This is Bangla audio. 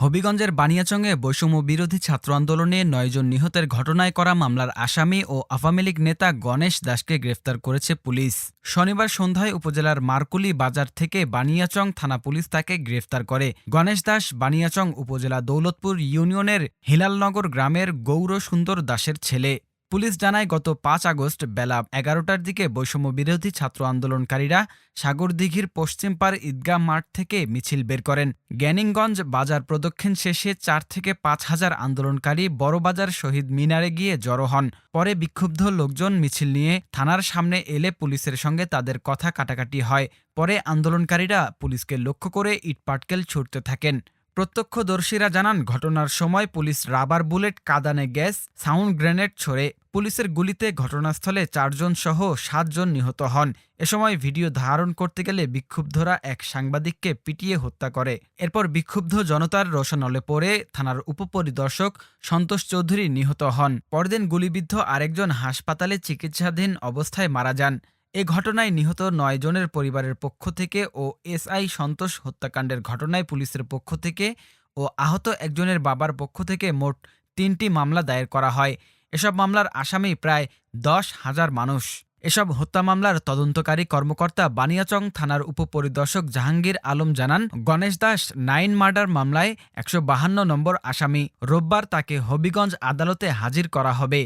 হবিগঞ্জের বানিয়াচংয়ে বৈষম্য বিরোধী ছাত্র আন্দোলনে ৯ জন নিহতের ঘটনায় করা মামলার আসামি ও আওয়ামী লীগ নেতা গণেশ দাসকে গ্রেফতার করেছে পুলিশ। শনিবার সন্ধ্যায় উপজেলার মারকুলি বাজার থেকে বানিয়াচং থানা পুলিশ তাকে গ্রেফতার করে। গণেশ দাস বানিয়াচং উপজেলা দৌলতপুর ইউনিয়নের হিলালনগর গ্রামের গৌর সুন্দর দাসের ছেলে। পুলিশ জানায়, গত ৫ আগস্ট বেলা ১১টার দিকে বৈষম্য বিরোধী ছাত্র আন্দোলনকারীরা সাগরদিঘির পশ্চিম পাড় ঈদগাহ মাঠ থেকে মিছিল বের করেন। জ্ঞানীগঞ্জ বাজার প্রদক্ষিণ শেষে ৪ থেকে ৫ হাজার আন্দোলনকারী বড়বাজার শহীদ মিনারে গিয়ে জড়ো হন। পরে বিক্ষুব্ধ লোকজন মিছিল নিয়ে থানার সামনে এলে পুলিশের সঙ্গে তাদের কথা কাটাকাটি হয়। পরে আন্দোলনকারীরা পুলিশকে লক্ষ্য করে ইটপাটকেল ছুড়তে থাকেন। প্রত্যক্ষদর্শীরা জানান, ঘটনার সময় পুলিশ রাবার বুলেট, কাঁদানে গ্যাস, সাউন্ড গ্রেনেড ছোড়ে। পুলিশের গুলিতে ঘটনাস্থলে ৪ জন সহ ৭ জন নিহত হন। এ সময় ভিডিও ধারণ করতে গেলে বিক্ষুব্ধরা এক সাংবাদিককে পিটিয়ে হত্যা করে। এরপর বিক্ষুব্ধ জনতার রোষানলে পড়ে থানার উপপরিদর্শক সন্তোষ চৌধুরী নিহত হন। পরদিন গুলিবিদ্ধ আরেকজন হাসপাতালে চিকিৎসাধীন অবস্থায় মারা যান। এ ঘটনায় নিহত ৯ জনের পরিবারের পক্ষ থেকে ও এসআই সন্তোষ হত্যাকাণ্ডের ঘটনায় পুলিশের পক্ষ থেকে ও আহত একজনের বাবার পক্ষ থেকে মোট ৩টি মামলা দায়ের করা হয়। এসব মামলার আসামি প্রায় ১০,০০০ মানুষ। এসব হত্যা মামলার তদন্তকারী কর্মকর্তা বানিয়াচং থানার উপপরিদর্শক জাহাঙ্গীর আলম জানান, গণেশ দাস 9 মার্ডার মামলায় ১৫২ নম্বর আসামি। রোববার তাকে হবিগঞ্জ আদালতে হাজির করা হবে।